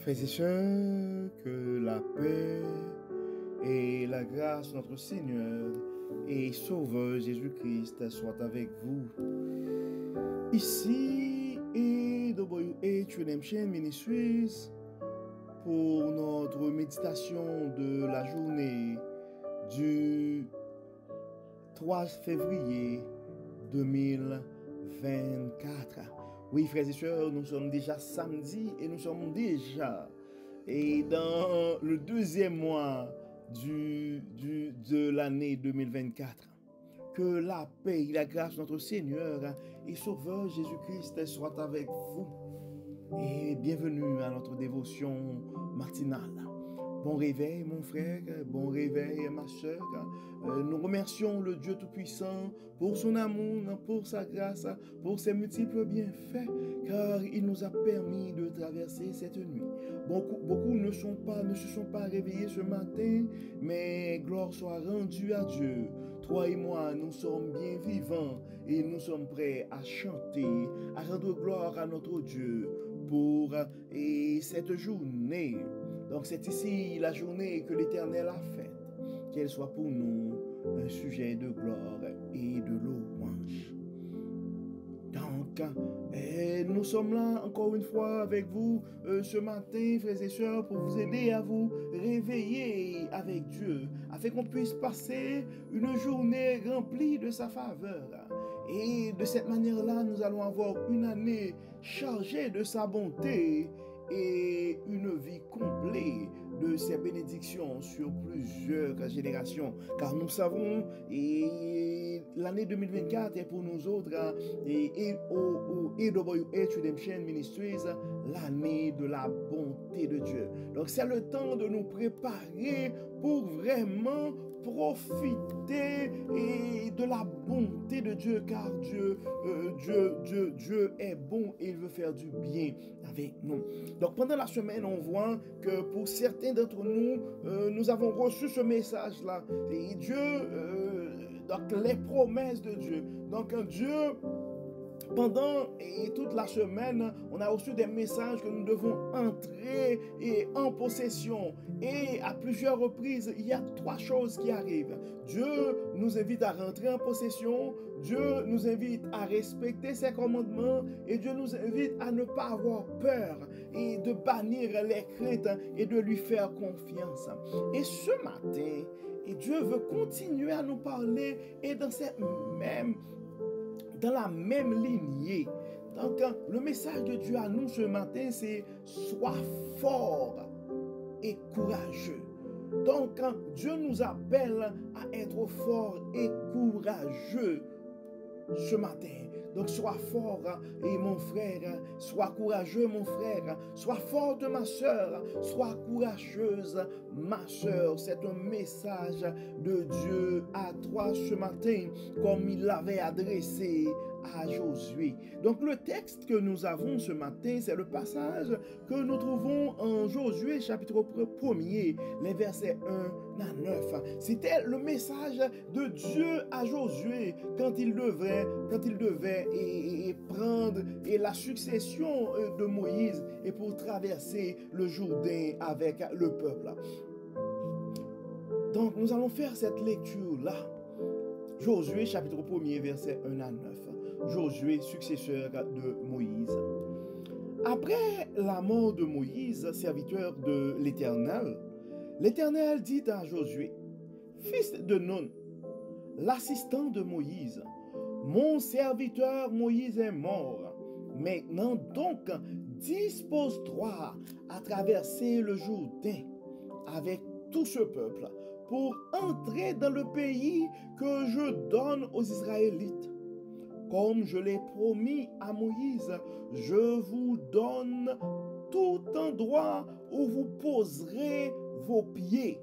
Frères et sœurs, que la paix et la grâce de notre Seigneur et Sauveur Jésus-Christ soient avec vous. Ici, AWH Redemption Ministries pour notre méditation de la journée du 3 février 2024. Oui, frères et sœurs, nous sommes déjà samedi et nous sommes déjà dans le deuxième mois de l'année 2024. Que la paix et la grâce de notre Seigneur et Sauveur Jésus-Christ soient avec vous. Et bienvenue à notre dévotion matinale. Bon réveil, mon frère, bon réveil, ma soeur. Nous remercions le Dieu Tout-Puissant pour son amour, pour sa grâce, pour ses multiples bienfaits, car il nous a permis de traverser cette nuit. Beaucoup ne se sont pas réveillés ce matin, mais gloire soit rendue à Dieu. Toi et moi, nous sommes bien vivants et nous sommes prêts à chanter, à rendre gloire à notre Dieu pour cette journée. Donc c'est ici la journée que l'Éternel a faite, qu'elle soit pour nous un sujet de gloire et de louange. Donc, nous sommes là encore une fois avec vous ce matin, frères et sœurs, pour vous aider à vous réveiller avec Dieu, afin qu'on puisse passer une journée remplie de sa faveur. Et de cette manière-là, nous allons avoir une année chargée de sa bonté et une vie complète de ses bénédictions sur plusieurs générations. Car nous savons, et l'année 2024 est pour nous autres, et au AWH Redemption Ministries, l'année de la bonté de Dieu. Donc c'est le temps de nous préparer pour vraiment profiter de la bonté de Dieu, car Dieu est bon et il veut faire du bien avec nous. Donc pendant la semaine, on voit que pour certains d'entre nous, nous avons reçu ce message-là. Et Dieu, donc les promesses de Dieu. Donc Dieu, pendant toute la semaine, on a reçu des messages que nous devons entrer en possession. Et à plusieurs reprises, il y a trois choses qui arrivent. Dieu nous invite à rentrer en possession, Dieu nous invite à respecter ses commandements et Dieu nous invite à ne pas avoir peur et de bannir les craintes et de lui faire confiance. Et ce matin, Dieu veut continuer à nous parler et dans la même lignée. Donc, le message de Dieu à nous ce matin, c'est « Sois fort et courageux ». Donc, Dieu nous appelle à être fort et courageux ce matin. Donc, sois fort, et mon frère, sois courageux, mon frère, sois forte, ma soeur, sois courageuse, ma soeur. C'est un message de Dieu à toi ce matin, comme il l'avait adressé à Josué. Donc, le texte que nous avons ce matin, c'est le passage que nous trouvons en Josué, chapitre 1er, les versets 1 à 9. C'était le message de Dieu à Josué quand il devait prendre la succession de Moïse et pour traverser le Jourdain avec le peuple. Donc, nous allons faire cette lecture-là. Josué, chapitre 1er, versets 1 à 9. Josué, successeur de Moïse. Après la mort de Moïse, serviteur de l'Éternel, l'Éternel dit à Josué, fils de Nun, l'assistant de Moïse, mon serviteur Moïse est mort. Maintenant donc, dispose-toi à traverser le Jourdain avec tout ce peuple pour entrer dans le pays que je donne aux Israélites. Comme je l'ai promis à Moïse, je vous donne tout endroit où vous poserez vos pieds.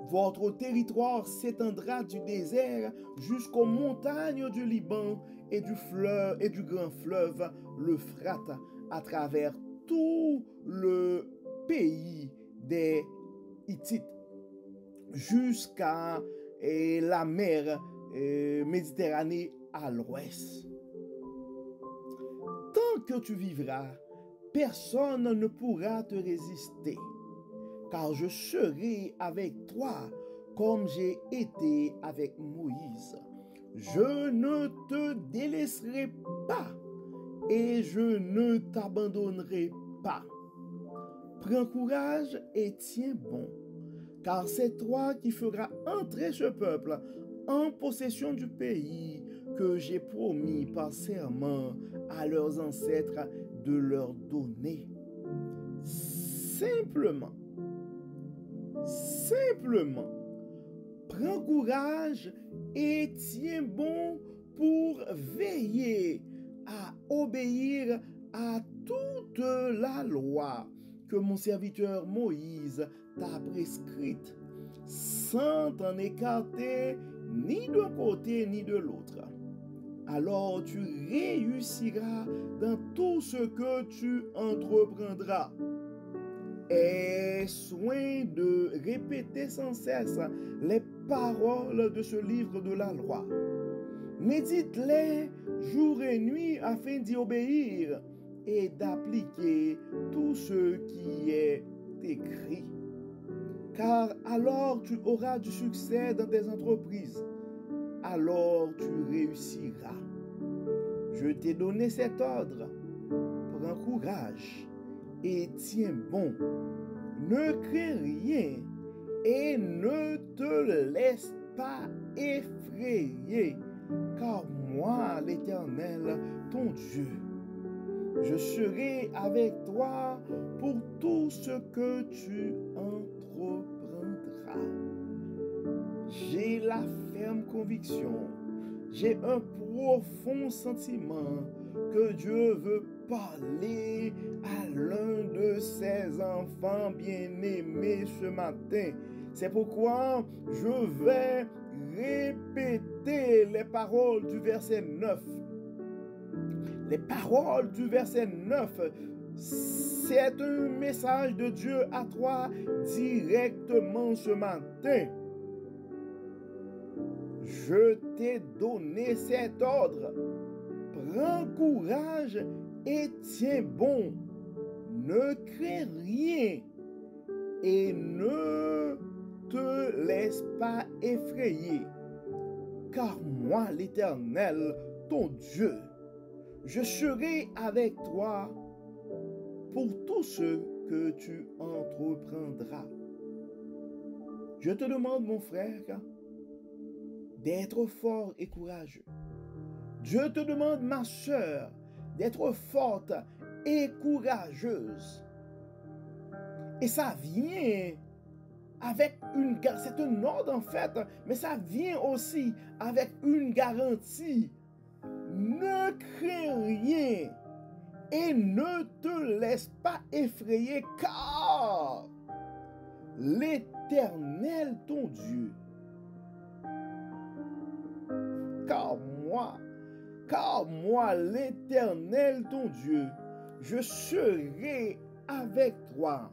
Votre territoire s'étendra du désert jusqu'aux montagnes du Liban et du grand fleuve, l'Euphrate, à travers tout le pays des Hittites, jusqu'à la mer Méditerranée à l'ouest. Tant que tu vivras, personne ne pourra te résister, car je serai avec toi comme j'ai été avec Moïse. Je ne te délaisserai pas et je ne t'abandonnerai pas. Prends courage et tiens bon, car c'est toi qui feras entrer ce peuple en possession du pays que j'ai promis par serment à leurs ancêtres de leur donner. Simplement, prends courage et tiens bon pour veiller à obéir à toute la loi que mon serviteur Moïse t'a prescrite, sans t'en écarter ni d'un côté ni de l'autre. Alors tu réussiras dans tout ce que tu entreprendras. Aie soin de répéter sans cesse les paroles de ce livre de la loi. Médite-les jour et nuit afin d'y obéir et d'appliquer tout ce qui est écrit. Car alors tu auras du succès dans tes entreprises. Alors tu réussiras. Je t'ai donné cet ordre. Prends courage et tiens bon. Ne crains rien et ne te laisse pas effrayer, car moi, l'Éternel, ton Dieu, je serai avec toi pour tout ce que tu entreprendras. J'ai la ferme conviction, j'ai un profond sentiment que Dieu veut parler à l'un de ses enfants bien-aimés ce matin. C'est pourquoi je vais répéter les paroles du verset 9. Les paroles du verset 9, c'est un message de Dieu à toi directement ce matin. Je t'ai donné cet ordre. Prends courage et tiens bon. Ne crains rien et ne te laisse pas effrayer. Car moi, l'Éternel, ton Dieu, je serai avec toi pour tout ce que tu entreprendras. Je te demande, mon frère, d'être fort et courageux. Dieu te demande, ma sœur, d'être forte et courageuse. Et ça vient avec c'est un ordre en fait, mais ça vient aussi avec une garantie. Ne crains rien et ne te laisse pas effrayer, car l'Éternel, ton Dieu, car moi, l'Éternel, ton Dieu, je serai avec toi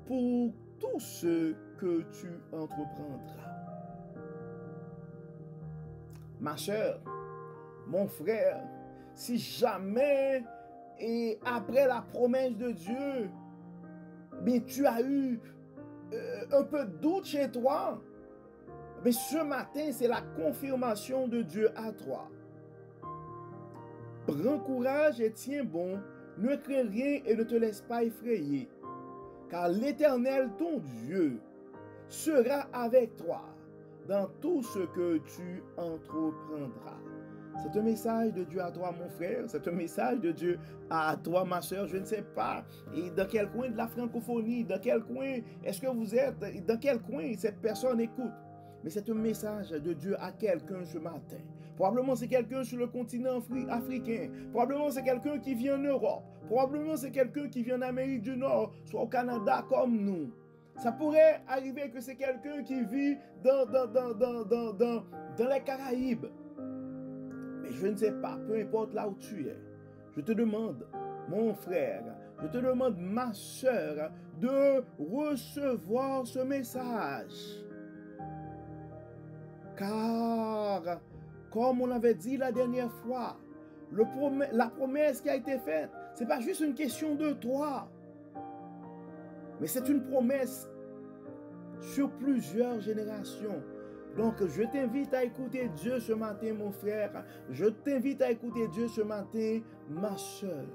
pour tout ce que tu entreprendras. Ma sœur, mon frère, si jamais et après la promesse de Dieu, mais tu as eu un peu de doute chez toi, mais ce matin, c'est la confirmation de Dieu à toi. Prends courage et tiens bon, ne crains rien et ne te laisse pas effrayer, car l'Éternel, ton Dieu, sera avec toi dans tout ce que tu entreprendras. C'est un message de Dieu à toi, mon frère. C'est un message de Dieu à toi, ma soeur. Je ne sais pas et dans quel coin de la francophonie, dans quel coin est-ce que vous êtes, dans quel coin cette personne écoute. Mais c'est un message de Dieu à quelqu'un ce matin. Probablement c'est quelqu'un sur le continent africain. Probablement c'est quelqu'un qui vit en Europe. Probablement c'est quelqu'un qui vit en Amérique du Nord, soit au Canada comme nous. Ça pourrait arriver que c'est quelqu'un qui vit dans les Caraïbes. Mais je ne sais pas, peu importe là où tu es. Je te demande, mon frère, je te demande, ma soeur, de recevoir ce message. Car, comme on avait dit la dernière fois, la promesse qui a été faite, ce n'est pas juste une question de toi, mais c'est une promesse sur plusieurs générations. Donc, je t'invite à écouter Dieu ce matin, mon frère. Je t'invite à écouter Dieu ce matin, ma soeur.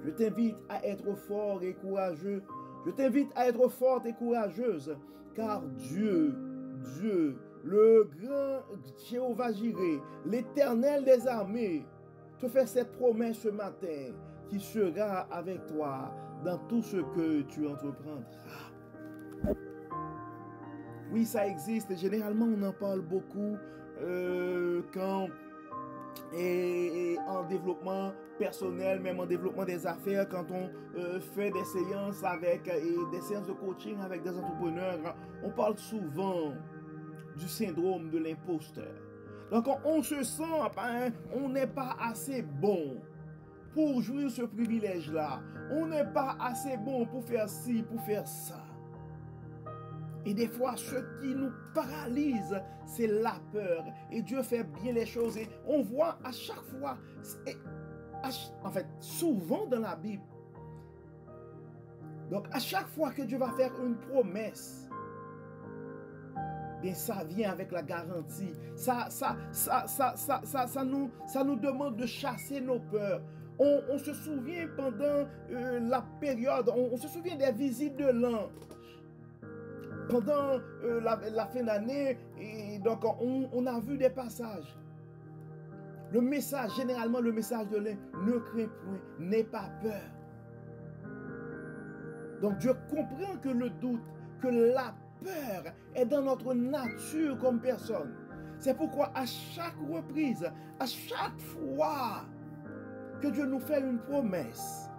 Je t'invite à être fort et courageux. Je t'invite à être forte et courageuse, car Dieu, le grand Jéhovah Jireh, l'Éternel des armées, te fait cette promesse ce matin qui sera avec toi dans tout ce que tu entreprendras. Oui, ça existe. Généralement, on en parle beaucoup quand en développement personnel, même en développement des affaires, quand on fait des séances des séances de coaching avec des entrepreneurs, on parle souvent du syndrome de l'imposteur. Donc, on se sent, on n'est pas assez bon pour jouir ce privilège-là. On n'est pas assez bon pour faire ci, pour faire ça. Et des fois, ce qui nous paralyse, c'est la peur. Et Dieu fait bien les choses. Et on voit à chaque fois, en fait, souvent dans la Bible. Donc, à chaque fois que Dieu va faire une promesse, bien, ça vient avec la garantie. Ça nous demande de chasser nos peurs. On se souvient pendant la période, on se souvient des visites de l'an. Pendant la fin d'année, et donc on a vu des passages. Le message, généralement le message de l'un, ne crains point, n'aie pas peur. Donc Dieu comprend que le doute, que la peur est dans notre nature comme personne. C'est pourquoi à chaque reprise, à chaque fois que Dieu nous fait une promesse,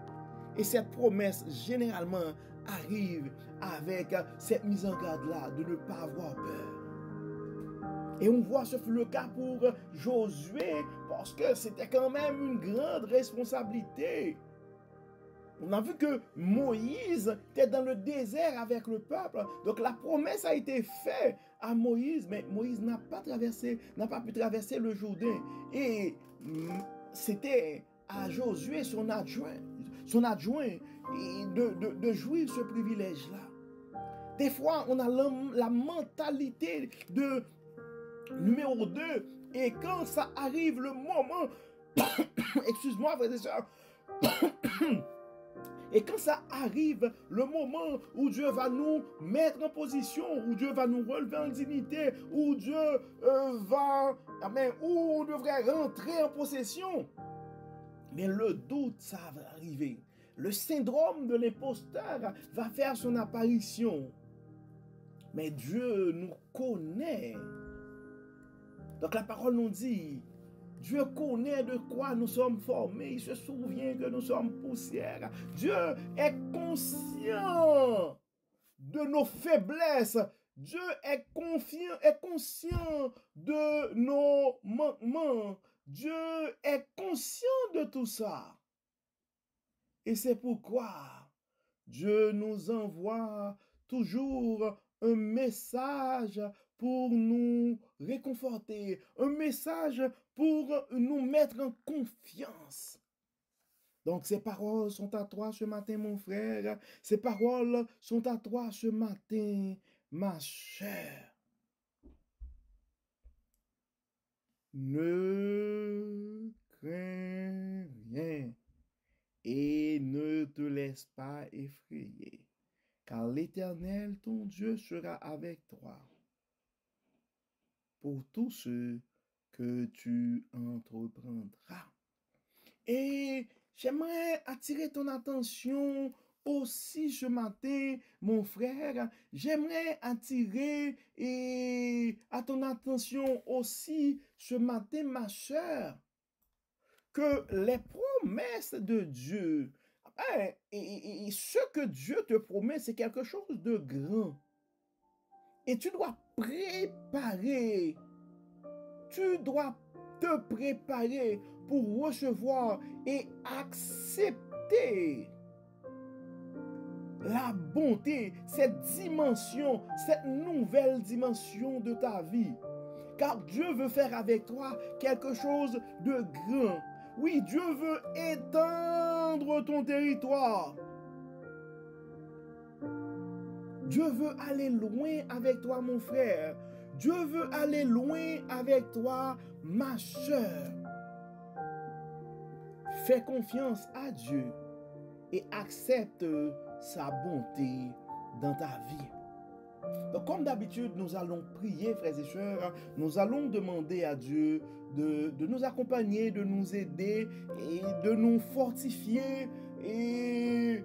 et cette promesse généralement arrive avec cette mise en garde-là de ne pas avoir peur. Et on voit ce fut le cas pour Josué parce que c'était quand même une grande responsabilité. On a vu que Moïse était dans le désert avec le peuple. Donc la promesse a été faite à Moïse, mais Moïse n'a pas pu traverser le Jourdain. Et c'était à Josué, son adjoint, et de jouir ce privilège-là. Des fois, on a la mentalité de numéro 2, et quand ça arrive le moment, excuse-moi, frères et sœurs, et quand ça arrive le moment où Dieu va nous mettre en position, où Dieu va nous relever en dignité, où Dieu où on devrait rentrer en possession, mais le doute, ça va arriver. Le syndrome de l'imposteur va faire son apparition. Mais Dieu nous connaît. Donc la parole nous dit, Dieu connaît de quoi nous sommes formés. Il se souvient que nous sommes poussière. Dieu est conscient de nos faiblesses. Dieu est conscient de nos manquements. Dieu est conscient de tout ça. Et c'est pourquoi Dieu nous envoie toujours un message pour nous réconforter, un message pour nous mettre en confiance. Donc ces paroles sont à toi ce matin, mon frère. Ces paroles sont à toi ce matin, ma chère. Ne crains rien et ne te laisse pas effrayer, car l'Éternel, ton Dieu, sera avec toi pour tout ce que tu entreprendras. Et j'aimerais attirer ton attention aussi ce matin, mon frère. J'aimerais attirer à ton attention aussi ce matin, ma soeur, que les promesses de Dieu, et ce que Dieu te promet, c'est quelque chose de grand. Et tu dois préparer. Tu dois te préparer pour recevoir et accepter la bonté, cette dimension, cette nouvelle dimension de ta vie. Car Dieu veut faire avec toi quelque chose de grand. Oui, Dieu veut étendre ton territoire. Dieu veut aller loin avec toi, mon frère. Dieu veut aller loin avec toi, ma soeur. Fais confiance à Dieu et accepte sa bonté dans ta vie. Donc, comme d'habitude, nous allons prier, frères et sœurs. Nous allons demander à Dieu de nous accompagner, de nous aider et de nous fortifier et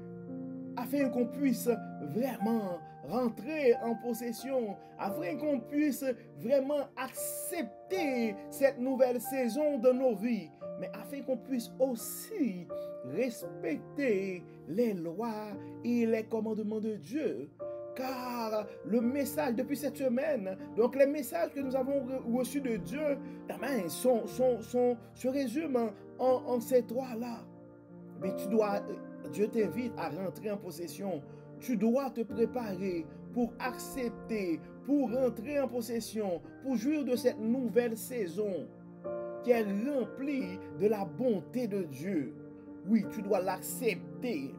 afin qu'on puisse vraiment rentrer en possession, afin qu'on puisse vraiment accepter cette nouvelle saison de nos vies, mais afin qu'on puisse aussi respecter les lois et les commandements de Dieu. Car le message depuis cette semaine, donc les messages que nous avons reçus de Dieu, se résument en ces trois-là. Mais Dieu t'invite à rentrer en possession. Tu dois te préparer pour accepter, pour rentrer en possession, pour jouir de cette nouvelle saison qui est remplie de la bonté de Dieu. Oui, tu dois l'accepter.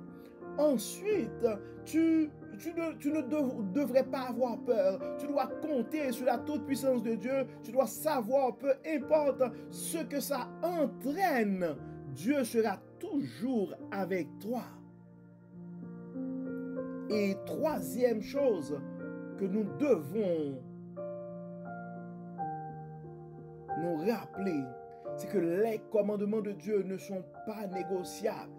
Ensuite, tu ne devrais pas avoir peur. Tu dois compter sur la toute-puissance de Dieu. Tu dois savoir, peu importe ce que ça entraîne, Dieu sera toujours avec toi. Et troisième chose que nous devons nous rappeler, c'est que les commandements de Dieu ne sont pas négociables.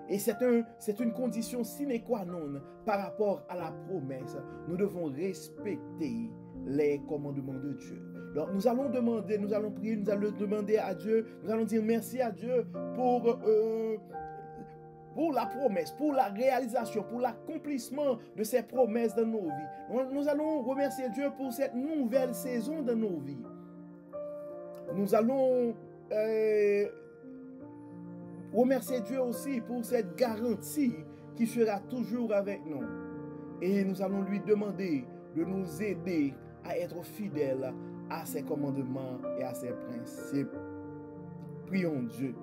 Et c'est une condition sine qua non par rapport à la promesse. Nous devons respecter les commandements de Dieu. Donc nous allons prier, nous allons demander à Dieu, nous allons dire merci à Dieu pour la promesse, pour la réalisation, pour l'accomplissement de ces promesses dans nos vies. Nous allons remercier Dieu pour cette nouvelle saison dans nos vies. Nous allons remercier Dieu aussi pour cette garantie qui sera toujours avec nous. Et nous allons lui demander de nous aider à être fidèles à ses commandements et à ses principes. Prions Dieu.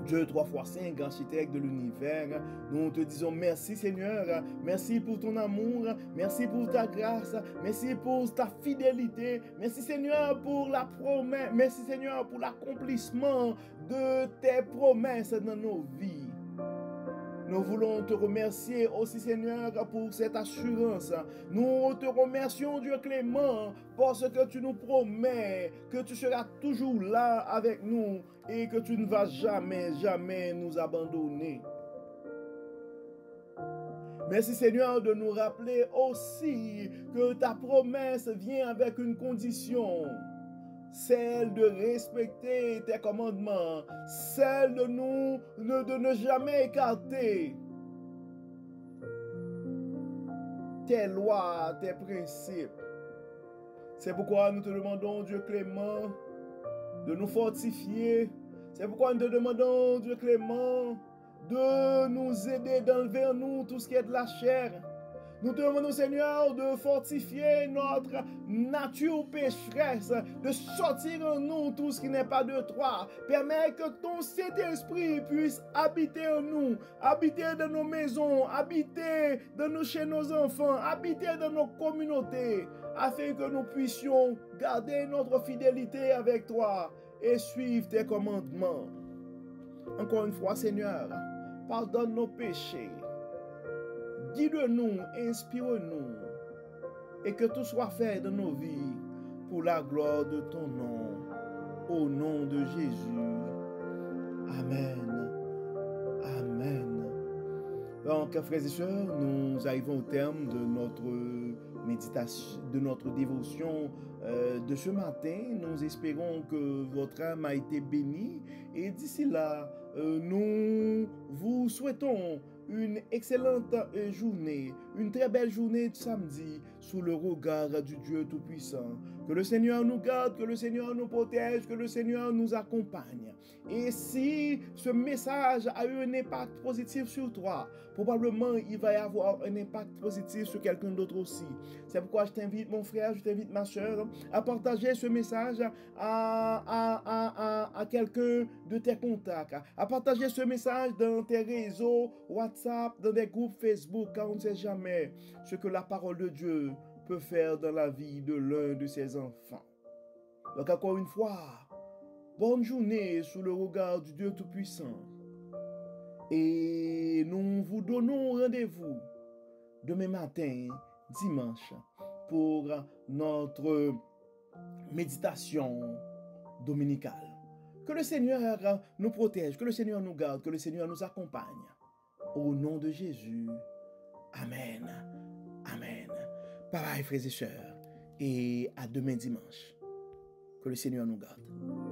Dieu 3 fois 5, architecte de l'univers, nous te disons merci Seigneur, merci pour ton amour, merci pour ta grâce, merci pour ta fidélité, merci Seigneur pour la promesse, merci Seigneur pour l'accomplissement de tes promesses dans nos vies. Nous voulons te remercier aussi, Seigneur, pour cette assurance. Nous te remercions, Dieu clément, parce que tu nous promets que tu seras toujours là avec nous et que tu ne vas jamais, jamais nous abandonner. Merci, Seigneur, de nous rappeler aussi que ta promesse vient avec une condition. Celle de respecter tes commandements, celle de ne jamais écarter tes lois, tes principes. C'est pourquoi nous te demandons, Dieu clément, de nous fortifier. C'est pourquoi nous te demandons, Dieu clément, de nous aider d'enlever en nous tout ce qui est de la chair. Nous te demandons, Seigneur, de fortifier notre nature pécheresse, de sortir en nous tout ce qui n'est pas de toi. Permets que ton Saint-Esprit puisse habiter en nous, habiter dans nos maisons, habiter chez nos enfants, habiter dans nos communautés, afin que nous puissions garder notre fidélité avec toi et suivre tes commandements. Encore une fois, Seigneur, pardonne nos péchés. Guide-nous, inspire-nous, et que tout soit fait dans nos vies pour la gloire de ton nom, au nom de Jésus. Amen. Amen. Donc, frères et sœurs, nous arrivons au terme de notre méditation, de notre dévotion de ce matin. Nous espérons que votre âme a été bénie, et d'ici là, nous vous souhaitons une excellente journée, une très belle journée de samedi. sous le regard du Dieu Tout-Puissant. Que le Seigneur nous garde, que le Seigneur nous protège, que le Seigneur nous accompagne. Et si ce message a eu un impact positif sur toi, probablement il va y avoir un impact positif sur quelqu'un d'autre aussi. C'est pourquoi je t'invite, mon frère, je t'invite, ma soeur, à partager ce message à quelqu'un de tes contacts, à partager ce message dans tes réseaux WhatsApp, dans des groupes Facebook, car on ne sait jamais ce que la parole de Dieu peut faire dans la vie de l'un de ses enfants. Donc encore une fois, bonne journée sous le regard du Dieu Tout-Puissant. Et nous vous donnons rendez-vous demain matin, dimanche, pour notre méditation dominicale. Que le Seigneur nous protège, que le Seigneur nous garde, que le Seigneur nous accompagne. Au nom de Jésus. Amen. Amen. Bye bye, frères et sœurs. Et à demain dimanche. Que le Seigneur nous garde.